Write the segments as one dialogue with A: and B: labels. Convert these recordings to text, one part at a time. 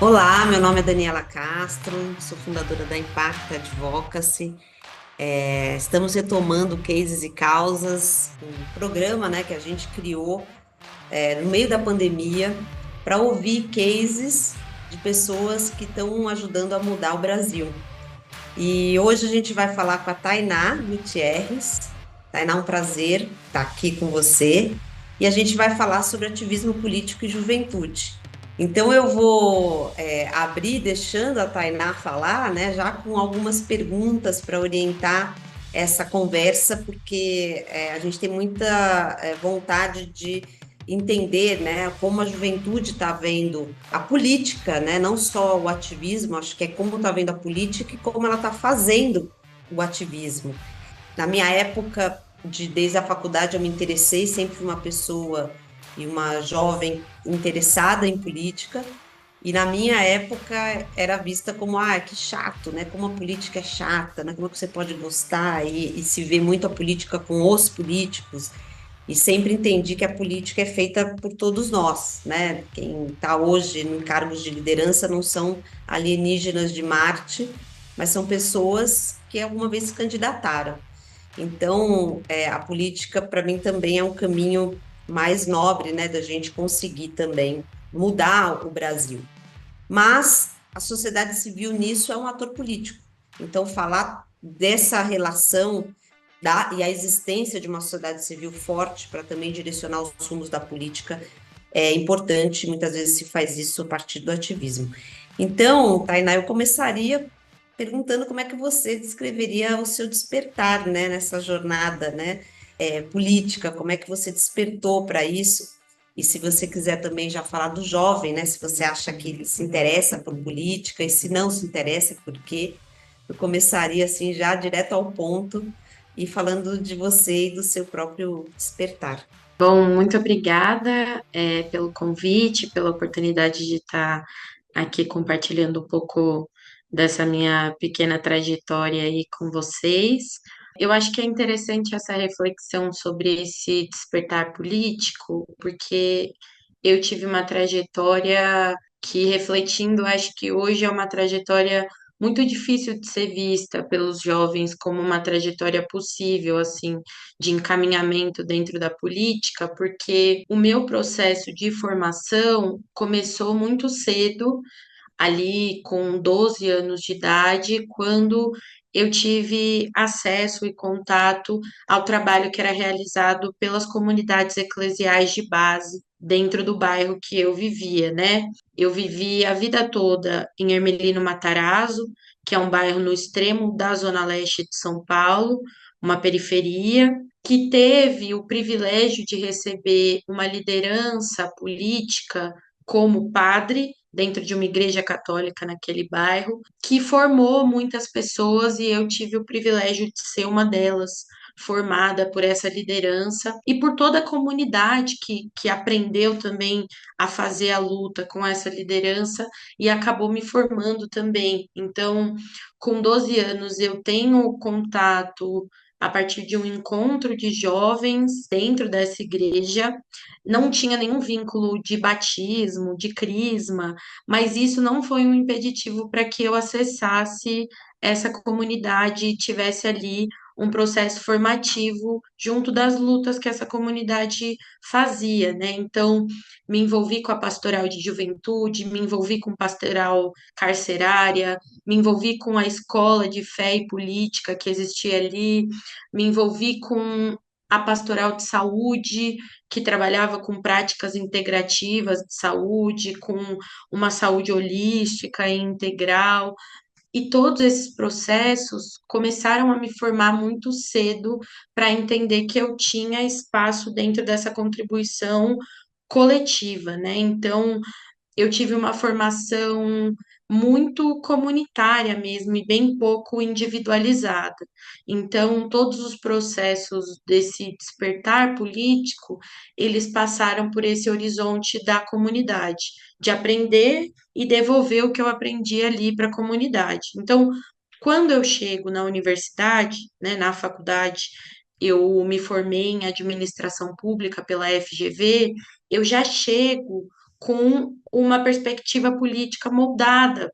A: Olá, meu nome é Daniela Castro, sou fundadora da Impact Advocacy. Estamos retomando Cases e Causas, um programa, né, que a gente criou no meio da pandemia para ouvir cases de pessoas que estão ajudando a mudar o Brasil. E hoje a gente vai falar com a Tainá Gutierrez. Tainá, um prazer estar aqui com você. E a gente vai falar sobre ativismo político e juventude. Então eu vou abrir deixando a Tainá falar, né, já com algumas perguntas para orientar essa conversa, porque a gente tem muita vontade de entender, né, como a juventude está vendo a política, né, não só o ativismo, acho que é como está vendo a política e como ela está fazendo o ativismo. Na minha época, desde a faculdade, eu me interessei, sempre fui uma pessoa e uma jovem interessada em política, e na minha época era vista como, que chato, né? Como a política é chata, né? Como é que você pode gostar e se vê muito a política com os políticos. E sempre entendi que a política é feita por todos nós, né? Quem está hoje em cargos de liderança não são alienígenas de Marte, mas são pessoas que alguma vez se candidataram. Então, a política, para mim, também é um caminho mais nobre, né, da gente conseguir também mudar o Brasil. Mas a sociedade civil nisso é um ator político. Então, falar dessa relação e a existência de uma sociedade civil forte para também direcionar os rumos da política é importante. Muitas vezes se faz isso a partir do ativismo. Então, Tainá, eu começaria perguntando como é que você descreveria o seu despertar, né, nessa jornada, né, política, como é que você despertou para isso? E se você quiser também já falar do jovem, né? Se você acha que ele se interessa por política e se não se interessa, por quê? Eu começaria assim já direto ao ponto e falando de você e do seu próprio despertar.
B: Bom, muito obrigada, pelo convite, pela oportunidade de estar aqui compartilhando um pouco dessa minha pequena trajetória aí com vocês. Eu acho que é interessante essa reflexão sobre esse despertar político, porque eu tive uma trajetória que, refletindo, acho que hoje é uma trajetória muito difícil de ser vista pelos jovens como uma trajetória possível, assim, de encaminhamento dentro da política, porque o meu processo de formação começou muito cedo, ali com 12 anos de idade, quando eu tive acesso e contato ao trabalho que era realizado pelas comunidades eclesiais de base dentro do bairro que eu vivia, né? Eu vivi a vida toda em Hermelino Matarazzo, que é um bairro no extremo da zona leste de São Paulo, uma periferia, que teve o privilégio de receber uma liderança política como padre dentro de uma igreja católica naquele bairro, que formou muitas pessoas e eu tive o privilégio de ser uma delas, formada por essa liderança e por toda a comunidade que aprendeu também a fazer a luta com essa liderança e acabou me formando também. Então, com 12 anos, eu tenho contato a partir de um encontro de jovens dentro dessa igreja. Não tinha nenhum vínculo de batismo, de crisma, mas isso não foi um impeditivo para que eu acessasse essa comunidade e tivesse ali um processo formativo junto das lutas que essa comunidade fazia, né? Então, me envolvi com a pastoral de juventude, me envolvi com pastoral carcerária, me envolvi com a escola de fé e política que existia ali, me envolvi com a pastoral de saúde, que trabalhava com práticas integrativas de saúde, com uma saúde holística e integral. E todos esses processos começaram a me formar muito cedo para entender que eu tinha espaço dentro dessa contribuição coletiva, né? Então, eu tive uma formação muito comunitária mesmo e bem pouco individualizada. Então, todos os processos desse despertar político, eles passaram por esse horizonte da comunidade, de aprender e devolver o que eu aprendi ali para a comunidade. Então, quando eu chego na universidade, né, na faculdade, eu me formei em administração pública pela FGV, eu já chego com uma perspectiva política moldada,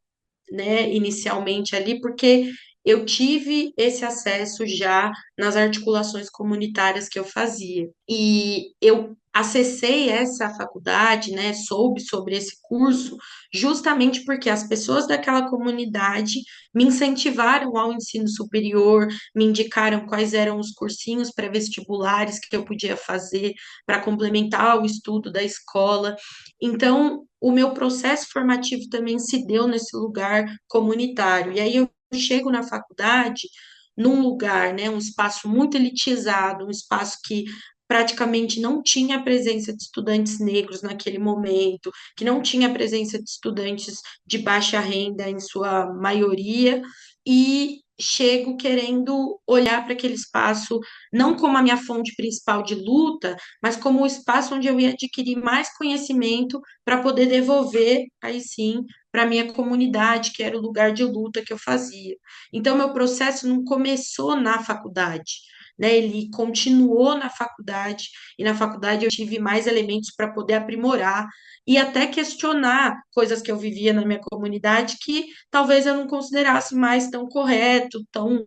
B: né, inicialmente ali, porque eu tive esse acesso já nas articulações comunitárias que eu fazia. E eu acessei essa faculdade, né, soube sobre esse curso, justamente porque as pessoas daquela comunidade me incentivaram ao ensino superior, me indicaram quais eram os cursinhos pré-vestibulares que eu podia fazer para complementar o estudo da escola. Então, o meu processo formativo também se deu nesse lugar comunitário. E aí eu chego na faculdade num lugar, né, um espaço muito elitizado, um espaço que praticamente não tinha a presença de estudantes negros naquele momento, que não tinha a presença de estudantes de baixa renda em sua maioria, e chego querendo olhar para aquele espaço não como a minha fonte principal de luta, mas como o espaço onde eu ia adquirir mais conhecimento para poder devolver, aí sim, para a minha comunidade, que era o lugar de luta que eu fazia. Então, meu processo não começou na faculdade, né? Ele continuou na faculdade, e na faculdade eu tive mais elementos para poder aprimorar e até questionar coisas que eu vivia na minha comunidade que talvez eu não considerasse mais tão correto, tão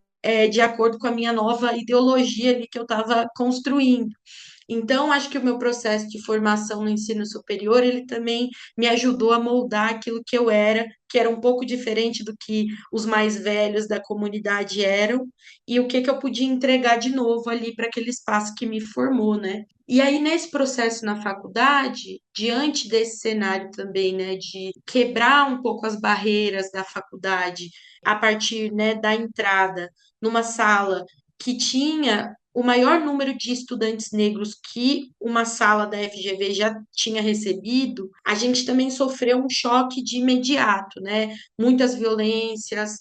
B: de acordo com a minha nova ideologia ali que eu estava construindo. Então, acho que o meu processo de formação no ensino superior, ele também me ajudou a moldar aquilo que era um pouco diferente do que os mais velhos da comunidade eram, e o que que eu podia entregar de novo ali para aquele espaço que me formou, né? E aí, nesse processo na faculdade, diante desse cenário também, né, de quebrar um pouco as barreiras da faculdade, a partir, né, da entrada numa sala que tinha o maior número de estudantes negros que uma sala da FGV já tinha recebido, a gente também sofreu um choque de imediato, né? Muitas violências,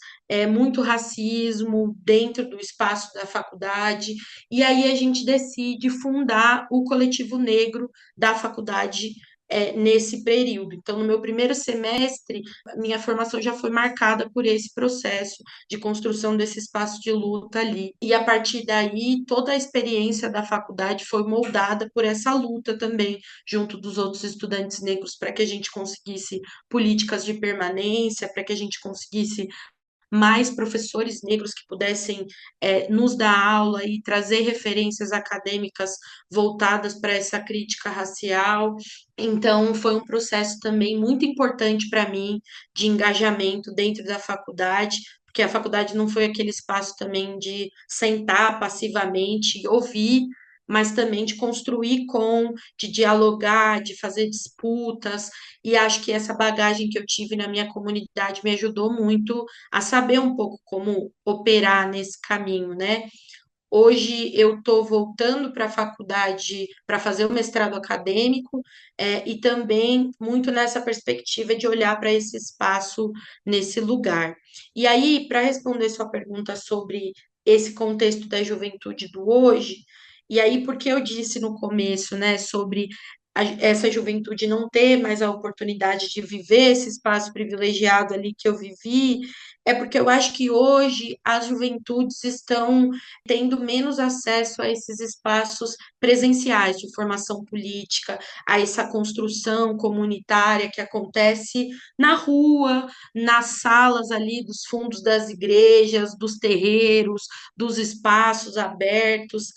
B: muito racismo dentro do espaço da faculdade, e aí a gente decide fundar o coletivo negro da faculdade. Nesse período. Então, no meu primeiro semestre, a minha formação já foi marcada por esse processo de construção desse espaço de luta ali. E a partir daí, toda a experiência da faculdade foi moldada por essa luta também, junto dos outros estudantes negros, para que a gente conseguisse políticas de permanência, para que a gente conseguisse mais professores negros que pudessem nos dar aula e trazer referências acadêmicas voltadas para essa crítica racial. Então, foi um processo também muito importante para mim de engajamento dentro da faculdade, porque a faculdade não foi aquele espaço também de sentar passivamente e ouvir, mas também de construir de dialogar, de fazer disputas, e acho que essa bagagem que eu tive na minha comunidade me ajudou muito a saber um pouco como operar nesse caminho, né? Hoje eu estou voltando para a faculdade para fazer o mestrado acadêmico, e também muito nessa perspectiva de olhar para esse espaço nesse lugar. E aí, para responder sua pergunta sobre esse contexto da juventude do hoje, e aí porque eu disse no começo, né, sobre essa juventude não ter mais a oportunidade de viver esse espaço privilegiado ali que eu vivi, é porque eu acho que hoje as juventudes estão tendo menos acesso a esses espaços presenciais de formação política, a essa construção comunitária que acontece na rua, nas salas ali dos fundos das igrejas, dos terreiros, dos espaços abertos.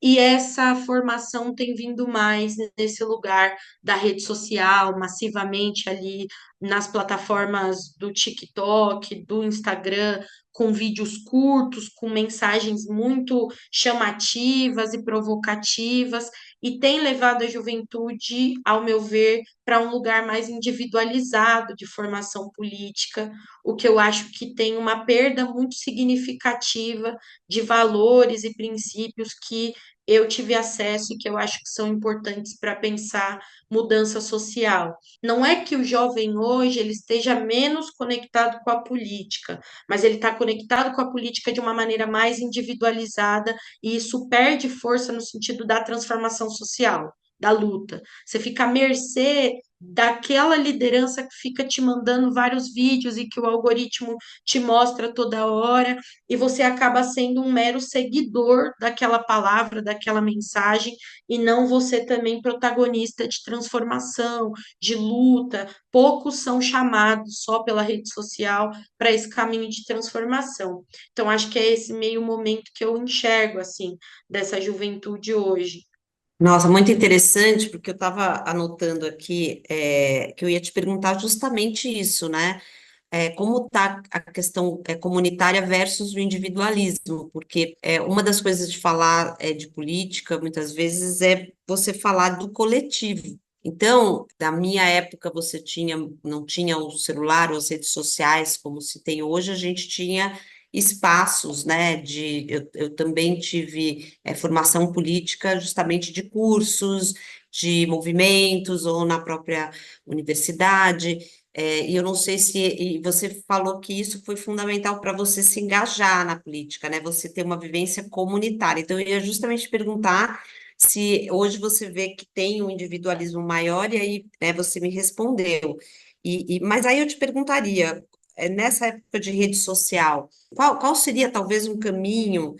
B: E essa formação tem vindo mais nesse lugar da rede social, massivamente ali nas plataformas do TikTok, do Instagram, com vídeos curtos, com mensagens muito chamativas e provocativas, e tem levado a juventude, ao meu ver, para um lugar mais individualizado de formação política, o que eu acho que tem uma perda muito significativa de valores e princípios que eu tive acesso e que eu acho que são importantes para pensar mudança social. Não é que o jovem hoje ele esteja menos conectado com a política, mas ele está conectado com a política de uma maneira mais individualizada, e isso perde força no sentido da transformação social, da luta. Você fica à mercê daquela liderança que fica te mandando vários vídeos e que o algoritmo te mostra toda hora, e você acaba sendo um mero seguidor daquela palavra, daquela mensagem, e não você também protagonista de transformação, de luta. Poucos são chamados só pela rede social para esse caminho de transformação. Então, acho que é esse meio momento que eu enxergo, assim, dessa juventude hoje.
A: Nossa, muito interessante, porque eu estava anotando aqui que eu ia te perguntar justamente isso, né? Como está a questão comunitária versus o individualismo, porque uma das coisas de falar de política, muitas vezes, é você falar do coletivo. Então, na minha época, não tinha o celular ou as redes sociais como se tem hoje, a gente tinha espaços, né, eu também tive formação política justamente de cursos, de movimentos, ou na própria universidade, e eu não sei se e você falou que isso foi fundamental para você se engajar na política, né? Você ter uma vivência comunitária. Então, eu ia justamente perguntar se hoje você vê que tem um individualismo maior, e aí, né, você me respondeu. Mas aí eu te perguntaria, nessa época de rede social, qual seria talvez um caminho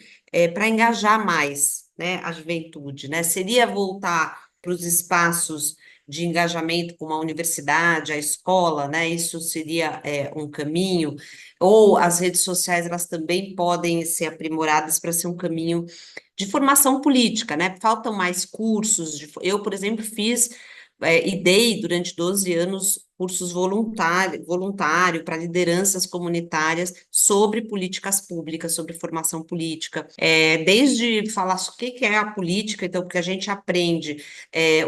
A: para engajar mais, né, a juventude, né? Seria voltar para os espaços de engajamento com a universidade, a escola, né? Isso seria um caminho, ou as redes sociais elas também podem ser aprimoradas para ser um caminho de formação política, né? Faltam mais cursos. Eu, por exemplo, fiz e dei durante 12 anos cursos voluntário para lideranças comunitárias sobre políticas públicas, sobre formação política. Desde falar o que que é a política, então, porque a gente aprende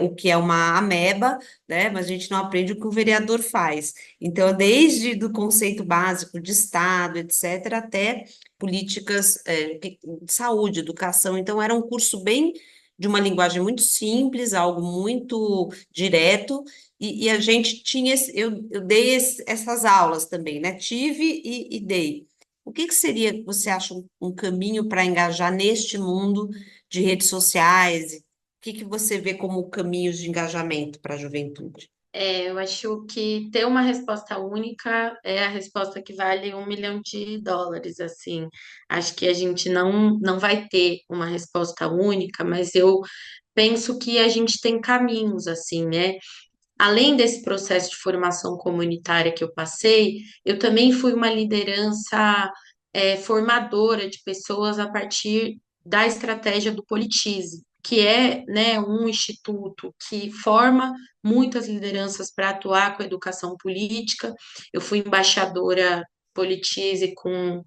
A: o que é uma ameba, né? Mas a gente não aprende o que o vereador faz. Então, desde do conceito básico de Estado, etc., até políticas de saúde, educação. Então, era um curso bem de uma linguagem muito simples, algo muito direto, e a gente tinha, eu dei essas aulas também, né? Tive e dei. O que que seria, você acha, um caminho para engajar neste mundo de redes sociais? O que que você vê como caminhos de engajamento para a juventude?
B: Eu acho que ter uma resposta única é a resposta que vale US$ 1 milhão, assim. Acho que a gente não vai ter uma resposta única, mas eu penso que a gente tem caminhos, assim, né? Além desse processo de formação comunitária que eu passei, eu também fui uma liderança formadora de pessoas a partir da estratégia do Politize, que é, né, um instituto que forma muitas lideranças para atuar com a educação política. Eu fui embaixadora Politize com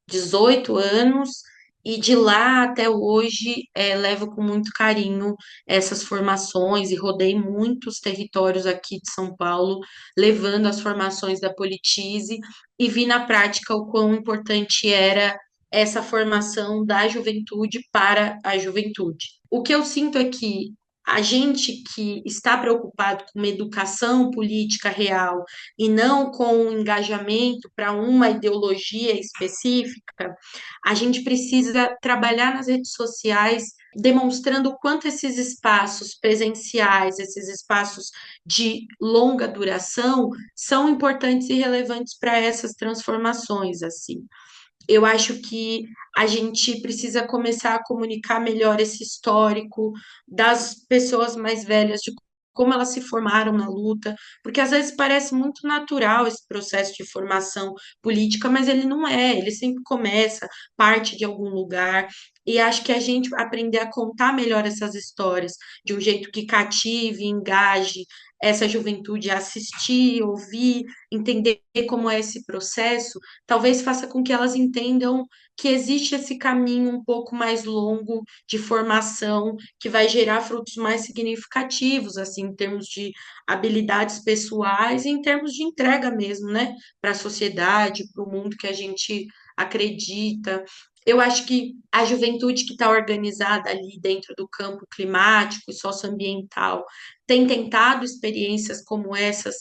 B: 18 anos. E de lá até hoje, levo com muito carinho essas formações e rodei muitos territórios aqui de São Paulo, levando as formações da Politize e vi na prática o quão importante era essa formação da juventude para a juventude. O que eu sinto é que a gente que está preocupado com uma educação política real e não com um engajamento para uma ideologia específica, a gente precisa trabalhar nas redes sociais demonstrando o quanto esses espaços presenciais, esses espaços de longa duração, são importantes e relevantes para essas transformações, assim. Eu acho que a gente precisa começar a comunicar melhor esse histórico das pessoas mais velhas, de como elas se formaram na luta, porque às vezes parece muito natural esse processo de formação política, mas ele não é, ele sempre começa, parte de algum lugar, e acho que a gente aprender a contar melhor essas histórias de um jeito que cative, engaje essa juventude a assistir, ouvir, entender como é esse processo, talvez faça com que elas entendam que existe esse caminho um pouco mais longo de formação que vai gerar frutos mais significativos, assim, em termos de habilidades pessoais e em termos de entrega mesmo, né, para a sociedade, para o mundo que a gente acredita. Eu acho que a juventude que está organizada ali dentro do campo climático e socioambiental tem tentado experiências como essas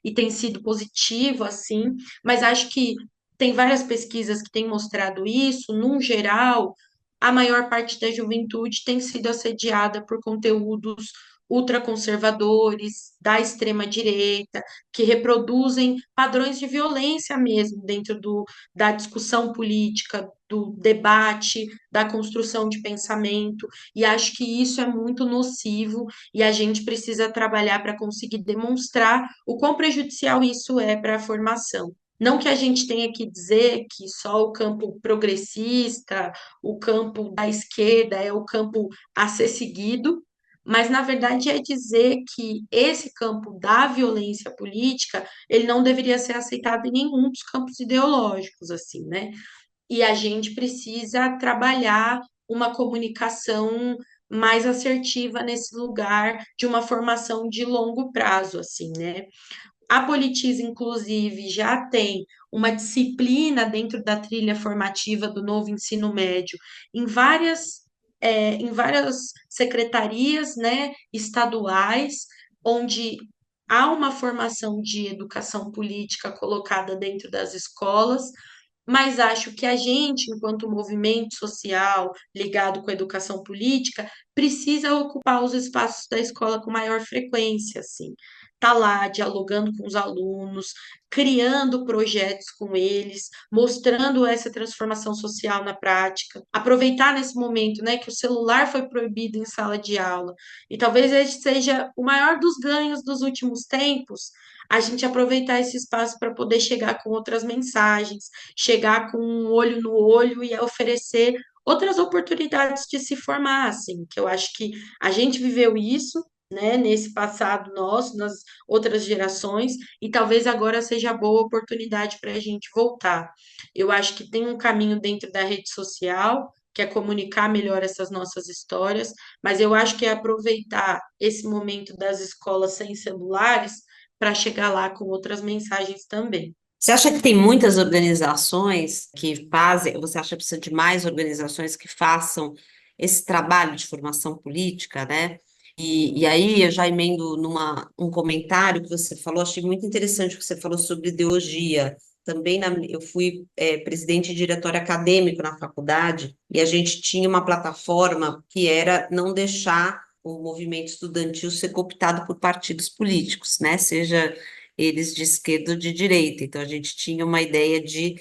B: e tem sido positivo, assim, mas acho que tem várias pesquisas que têm mostrado isso, num geral, a maior parte da juventude tem sido assediada por conteúdos ultraconservadores, da extrema-direita, que reproduzem padrões de violência mesmo dentro da discussão política, do debate, da construção de pensamento, e acho que isso é muito nocivo e a gente precisa trabalhar para conseguir demonstrar o quão prejudicial isso é para a formação. Não que a gente tenha que dizer que só o campo progressista, o campo da esquerda é o campo a ser seguido, mas na verdade é dizer que esse campo da violência política, ele não deveria ser aceitado em nenhum dos campos ideológicos, assim, né? E a gente precisa trabalhar uma comunicação mais assertiva nesse lugar de uma formação de longo prazo, assim, né? A Politize, inclusive, já tem uma disciplina dentro da trilha formativa do novo ensino médio em várias secretarias, né, estaduais, onde há uma formação de educação política colocada dentro das escolas, mas acho que a gente, enquanto movimento social ligado com a educação política, precisa ocupar os espaços da escola com maior frequência, assim. Tá lá dialogando com os alunos, criando projetos com eles, mostrando essa transformação social na prática. Aproveitar nesse momento, né, que o celular foi proibido em sala de aula, e talvez esse seja o maior dos ganhos dos últimos tempos, a gente aproveitar esse espaço para poder chegar com outras mensagens, chegar com um olho no olho e oferecer outras oportunidades de se formar, assim, que eu acho que a gente viveu isso, né, nesse passado nosso, nas outras gerações, e talvez agora seja a boa oportunidade para a gente voltar. Eu acho que tem um caminho dentro da rede social, que é comunicar melhor essas nossas histórias, mas eu acho que é aproveitar esse momento das escolas sem celulares para chegar lá com outras mensagens também.
A: Você acha que tem muitas organizações que fazem, você acha que precisa de mais organizações que façam esse trabalho de formação política, né? E aí eu já emendo um comentário que você falou, achei muito interessante o que você falou sobre ideologia. Também eu fui presidente de diretório acadêmico na faculdade e a gente tinha uma plataforma que era não deixar o movimento estudantil ser cooptado por partidos políticos, né? Seja eles de esquerda ou de direita. Então, a gente tinha uma ideia de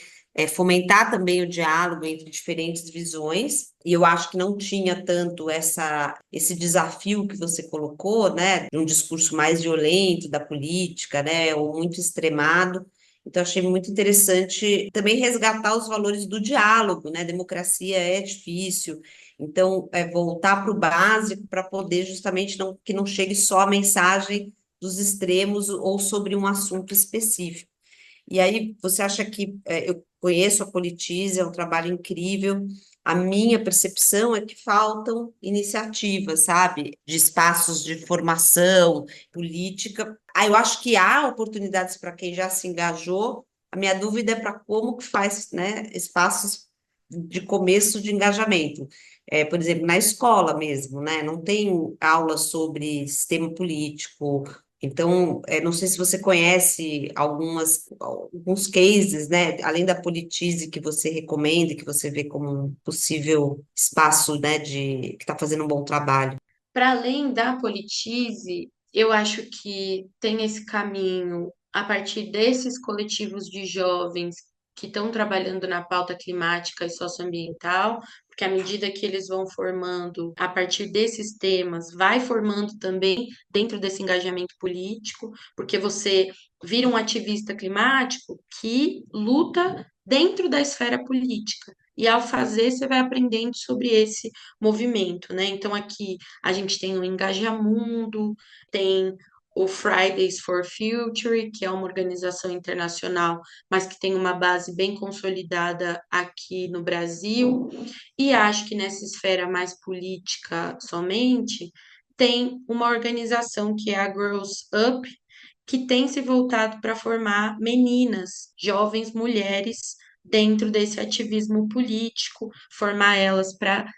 A: fomentar também o diálogo entre diferentes visões, e eu acho que não tinha tanto esse desafio que você colocou, né, de um discurso mais violento da política, né, ou muito extremado. Então, achei muito interessante também resgatar os valores do diálogo, né? Democracia é difícil, então, voltar para o básico para poder justamente que não chegue só a mensagem dos extremos ou sobre um assunto específico. E aí, você acha que eu conheço a Politize, é um trabalho incrível. A minha percepção é que faltam iniciativas, sabe, de espaços de formação política. Eu acho que há oportunidades para quem já se engajou. A minha dúvida é para como que faz, né, espaços de começo de engajamento. Por exemplo, na escola mesmo, né? Não tem aula sobre sistema político, então, não sei se você conhece alguns cases, né, além da Politize que você recomenda, que você vê como um possível espaço, né, que está fazendo um bom trabalho.
B: Para além da politize, eu acho que tem esse caminho a partir desses coletivos de jovens que estão trabalhando na pauta climática e socioambiental, porque à medida que eles vão formando a partir desses temas, vai formando também dentro desse engajamento político, porque você vira um ativista climático que luta dentro da esfera política. E ao fazer, você vai aprendendo sobre esse movimento, né? Então, aqui a gente tem o Engajamundo, tem o Fridays for Future, que é uma organização internacional, mas que tem uma base bem consolidada aqui no Brasil. E acho que nessa esfera mais política somente, tem uma organização que é a Girls Up, que tem se voltado para formar meninas, jovens mulheres, dentro desse ativismo político, formar elas para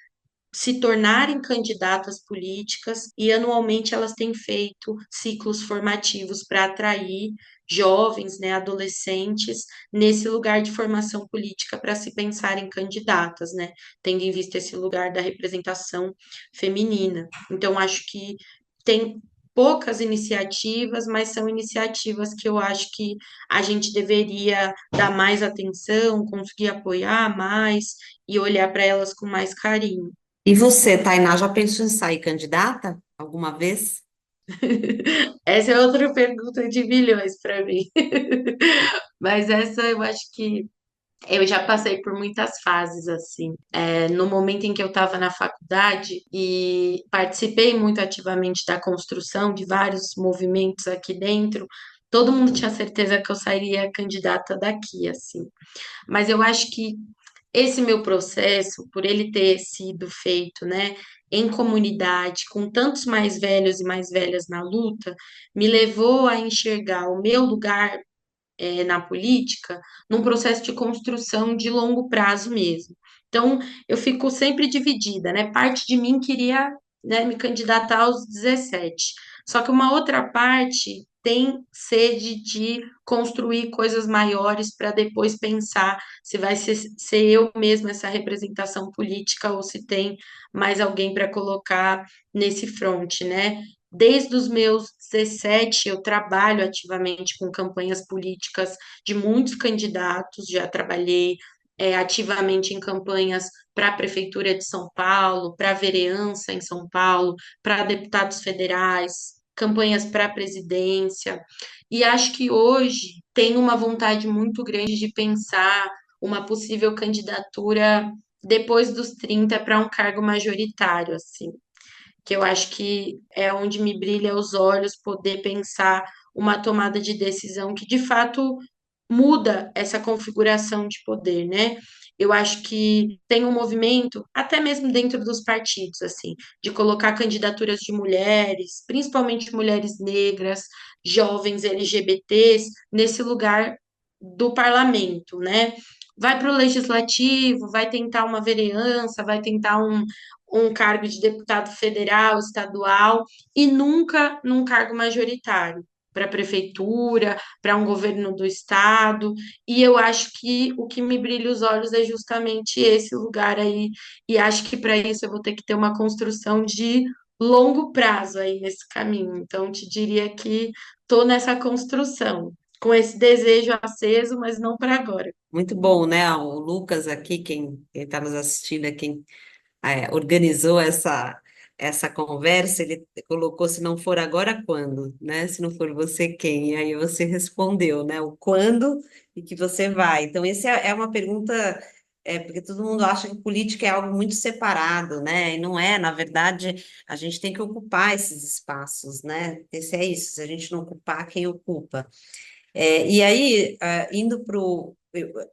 B: se tornarem candidatas políticas e anualmente elas têm feito ciclos formativos para atrair jovens, né, adolescentes nesse lugar de formação política para se pensarem candidatas, né, tendo em vista esse lugar da representação feminina. Então acho que tem poucas iniciativas, mas são iniciativas que eu acho que a gente deveria dar mais atenção, conseguir apoiar mais e olhar para elas com mais carinho.
A: E você, Tainá, já pensou em sair candidata alguma vez?
B: Essa é outra pergunta de milhões para mim. Mas essa eu acho que eu já passei por muitas fases assim. No momento em que eu estava na faculdade e participei muito ativamente da construção de vários movimentos aqui dentro, todo mundo tinha certeza que eu sairia candidata daqui, assim. Mas eu acho que esse meu processo, por ele ter sido feito, né, em comunidade, com tantos mais velhos e mais velhas na luta, me levou a enxergar o meu lugar na política num processo de construção de longo prazo mesmo. Então, eu fico sempre dividida, né? Parte de mim queria, né, me candidatar aos 17. Só que uma outra parte tem sede de construir coisas maiores para depois pensar se vai ser eu mesma essa representação política ou se tem mais alguém para colocar nesse front, né? Desde os meus 17, eu trabalho ativamente com campanhas políticas de muitos candidatos, já trabalhei ativamente em campanhas para a Prefeitura de São Paulo, para a vereança em São Paulo, para deputados federais, campanhas para a presidência, e acho que hoje tem uma vontade muito grande de pensar uma possível candidatura depois dos 30 para um cargo majoritário, assim, que eu acho que é onde me brilha os olhos poder pensar uma tomada de decisão que de fato muda essa configuração de poder, né? Eu acho que tem um movimento, até mesmo dentro dos partidos, assim, de colocar candidaturas de mulheres, principalmente mulheres negras, jovens LGBTs, nesse lugar do parlamento, né? Vai para o legislativo, vai tentar uma vereança, vai tentar um cargo de deputado federal, estadual, e nunca num cargo majoritário, para a prefeitura, para um governo do estado. E eu acho que o que me brilha os olhos é justamente esse lugar aí. E acho que para isso eu vou ter que ter uma construção de longo prazo aí nesse caminho. Então, te diria que estou nessa construção, com esse desejo aceso, mas não para agora.
A: Muito bom, né? O Lucas aqui, quem está nos assistindo, é quem organizou essa conversa, ele colocou, se não for agora, quando, né? Se não for você, quem? E aí você respondeu, né? O quando e que você vai. Então, essa é uma pergunta, porque todo mundo acha que política é algo muito separado, né? E não é, na verdade, a gente tem que ocupar esses espaços, né? Esse é isso, se a gente não ocupar, quem ocupa? E aí, indo para o.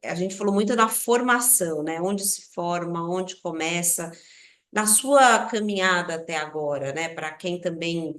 A: A gente falou muito da formação, né? Onde se forma, onde começa. Na sua caminhada até agora, né? Para quem também.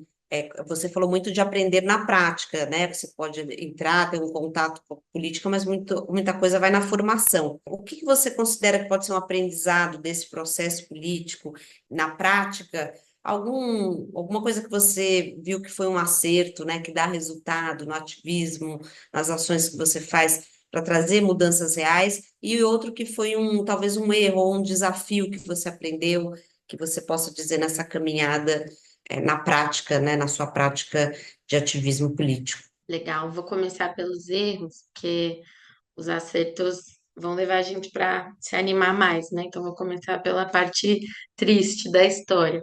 A: Você falou muito de aprender na prática, né? Você pode entrar, ter um contato com a política, mas muita coisa vai na formação. O que que você considera que pode ser um aprendizado desse processo político na prática? Alguma coisa que você viu que foi um acerto, né, que dá resultado no ativismo, nas ações que você faz para trazer mudanças reais, e outro que foi talvez um erro ou um desafio que você aprendeu, que você possa dizer nessa caminhada, na prática, né, na sua prática de ativismo político.
B: Legal, vou começar pelos erros, porque os acertos vão levar a gente para se animar mais, né? Então, vou começar pela parte triste da história.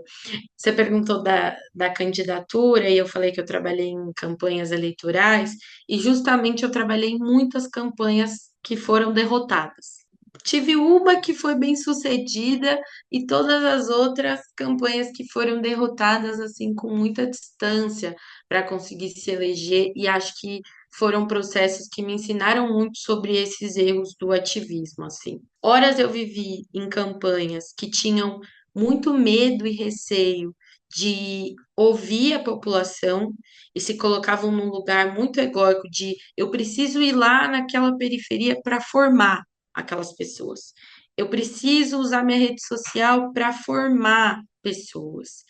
B: Você perguntou da candidatura e eu falei que eu trabalhei em campanhas eleitorais, e justamente eu trabalhei em muitas campanhas que foram derrotadas. Tive uma que foi bem sucedida e todas as outras campanhas que foram derrotadas assim com muita distância para conseguir se eleger, e acho que foram processos que me ensinaram muito sobre esses erros do ativismo, assim. Horas eu vivi em campanhas que tinham muito medo e receio de ouvir a população e se colocavam num lugar muito egóico de eu preciso ir lá naquela periferia para formar aquelas pessoas. Eu preciso usar minha rede social para formar pessoas.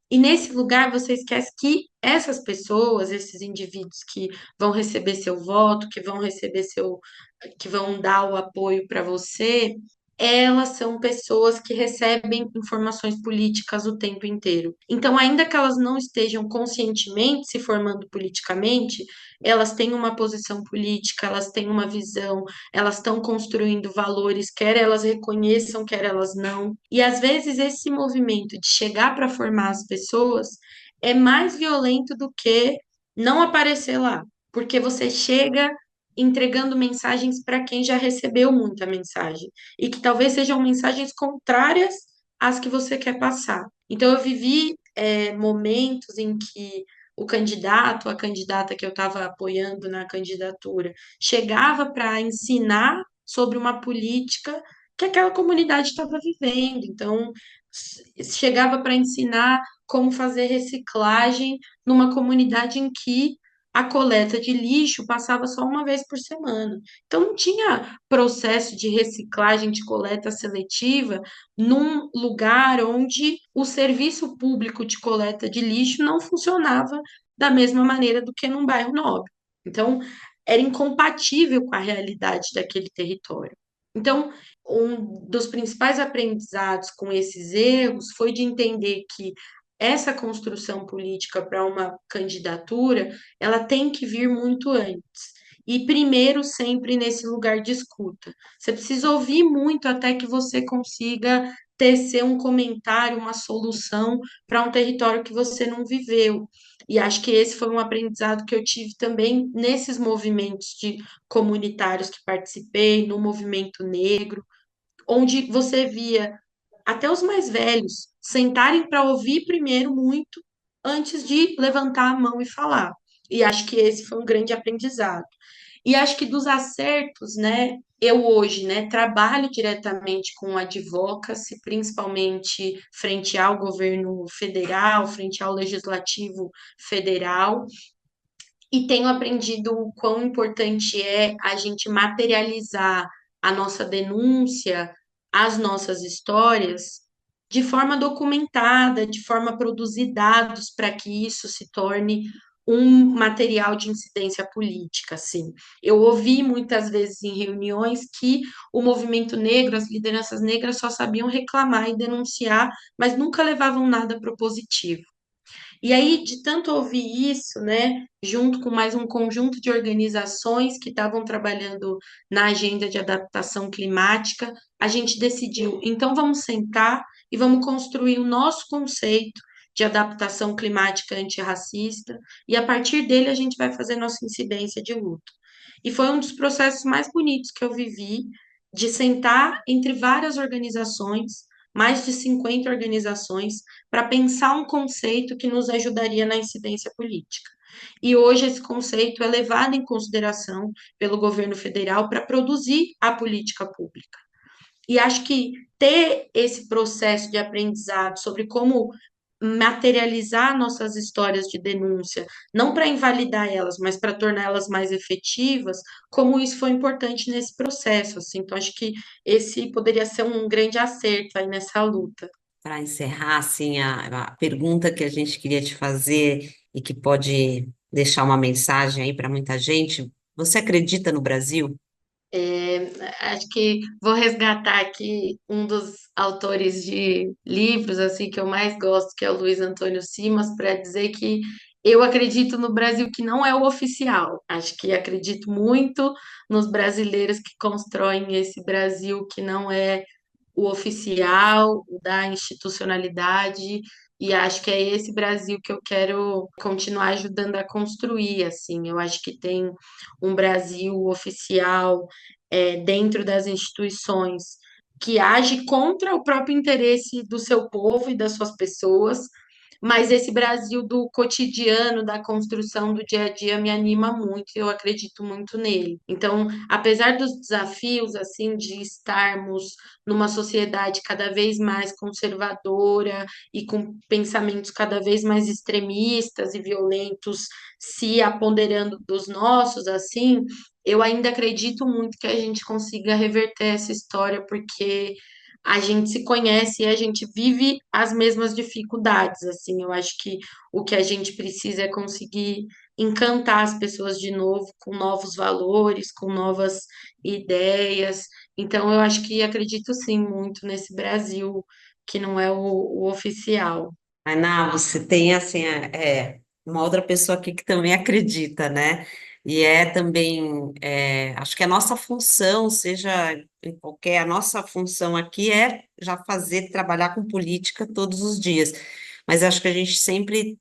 B: E nesse lugar você esquece que essas pessoas, esses indivíduos que vão receber seu voto, que vão dar o apoio para você, elas são pessoas que recebem informações políticas o tempo inteiro. Então, ainda que elas não estejam conscientemente se formando politicamente, elas têm uma posição política, elas têm uma visão, elas estão construindo valores, quer elas reconheçam, quer elas não. E às vezes esse movimento de chegar para formar as pessoas é mais violento do que não aparecer lá, porque você chega entregando mensagens para quem já recebeu muita mensagem e que talvez sejam mensagens contrárias às que você quer passar. Então, eu vivi momentos em que o candidato, a candidata que eu estava apoiando na candidatura, chegava para ensinar sobre uma política que aquela comunidade estava vivendo. Então, chegava para ensinar como fazer reciclagem numa comunidade em que a coleta de lixo passava só uma vez por semana. Então, não tinha processo de reciclagem, de coleta seletiva, num lugar onde o serviço público de coleta de lixo não funcionava da mesma maneira do que num bairro nobre. Então, era incompatível com a realidade daquele território. Então, um dos principais aprendizados com esses erros foi de entender que essa construção política para uma candidatura, ela tem que vir muito antes. E primeiro, sempre nesse lugar de escuta. Você precisa ouvir muito até que você consiga tecer um comentário, uma solução para um território que você não viveu. E acho que esse foi um aprendizado que eu tive também nesses movimentos de comunitários que participei, no movimento negro, onde você via até os mais velhos sentarem para ouvir primeiro muito antes de levantar a mão e falar. E acho que esse foi um grande aprendizado. E acho que dos acertos, né, eu hoje, né, trabalho diretamente com advocacy, principalmente frente ao governo federal, frente ao legislativo federal, e tenho aprendido o quão importante é a gente materializar a nossa denúncia, as nossas histórias, de forma documentada, de forma a produzir dados para que isso se torne um material de incidência política, assim. Eu ouvi muitas vezes em reuniões que o movimento negro, as lideranças negras só sabiam reclamar e denunciar, mas nunca levavam nada propositivo. E aí, de tanto ouvir isso, né, junto com mais um conjunto de organizações que estavam trabalhando na agenda de adaptação climática, a gente decidiu, então vamos sentar e vamos construir o nosso conceito de adaptação climática antirracista, e a partir dele a gente vai fazer nossa incidência de luto. E foi um dos processos mais bonitos que eu vivi, de sentar entre várias organizações, mais de 50 organizações, para pensar um conceito que nos ajudaria na incidência política. E hoje esse conceito é levado em consideração pelo governo federal para produzir a política pública. E acho que ter esse processo de aprendizado sobre como materializar nossas histórias de denúncia, não para invalidar elas, mas para torná-las mais efetivas, como isso foi importante nesse processo, assim. Então, acho que esse poderia ser um grande acerto aí nessa luta.
A: Para encerrar, assim, a pergunta que a gente queria te fazer e que pode deixar uma mensagem aí para muita gente, você acredita no Brasil?
B: Acho que vou resgatar aqui um dos autores de livros assim que eu mais gosto, que é o Luiz Antônio Simas, para dizer que eu acredito no Brasil que não é o oficial. Acho que acredito muito nos brasileiros que constroem esse Brasil que não é o oficial, o da institucionalidade, e acho que é esse Brasil que eu quero continuar ajudando a construir, assim. Eu acho que tem um Brasil oficial dentro das instituições que age contra o próprio interesse do seu povo e das suas pessoas, mas esse Brasil do cotidiano, da construção do dia a dia, me anima muito, eu acredito muito nele. Então, apesar dos desafios, assim, de estarmos numa sociedade cada vez mais conservadora e com pensamentos cada vez mais extremistas e violentos se apoderando dos nossos, assim, eu ainda acredito muito que a gente consiga reverter essa história, porque a gente se conhece e a gente vive as mesmas dificuldades, assim. Eu acho que o que a gente precisa é conseguir encantar as pessoas de novo com novos valores, com novas ideias. Então, eu acho que acredito sim muito nesse Brasil que não é o oficial.
A: Ainá, você tem assim, uma outra pessoa aqui que também acredita, né? E é também, acho que a nossa função, seja em qualquer, a nossa função aqui é já fazer, trabalhar com política todos os dias. Mas acho que a gente sempre,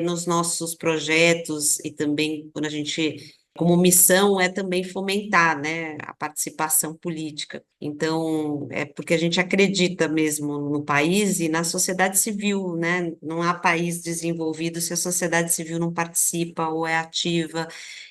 A: nos nossos projetos e também quando a gente, como missão, é também fomentar, né, a participação política. Então, é porque a gente acredita mesmo no país e na sociedade civil, né? Não há país desenvolvido se a sociedade civil não participa ou é ativa,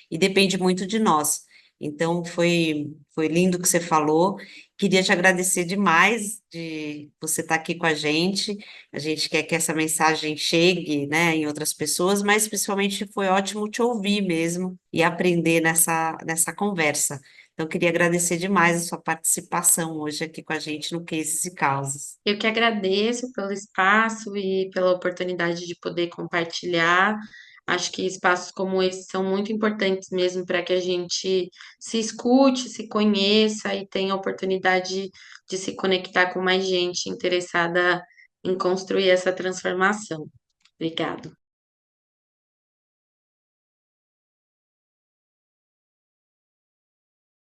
A: e depende muito de nós. Então, foi lindo o que você falou. Queria te agradecer demais de você estar aqui com a gente. A gente quer que essa mensagem chegue, né, em outras pessoas, mas principalmente foi ótimo te ouvir mesmo e aprender nessa conversa. Então, queria agradecer demais a sua participação hoje aqui com a gente no Cases e Causas.
B: Eu que agradeço pelo espaço e pela oportunidade de poder compartilhar. Acho que espaços como esse são muito importantes mesmo para que a gente se escute, se conheça e tenha a oportunidade de se conectar com mais gente interessada em construir essa transformação. Obrigada.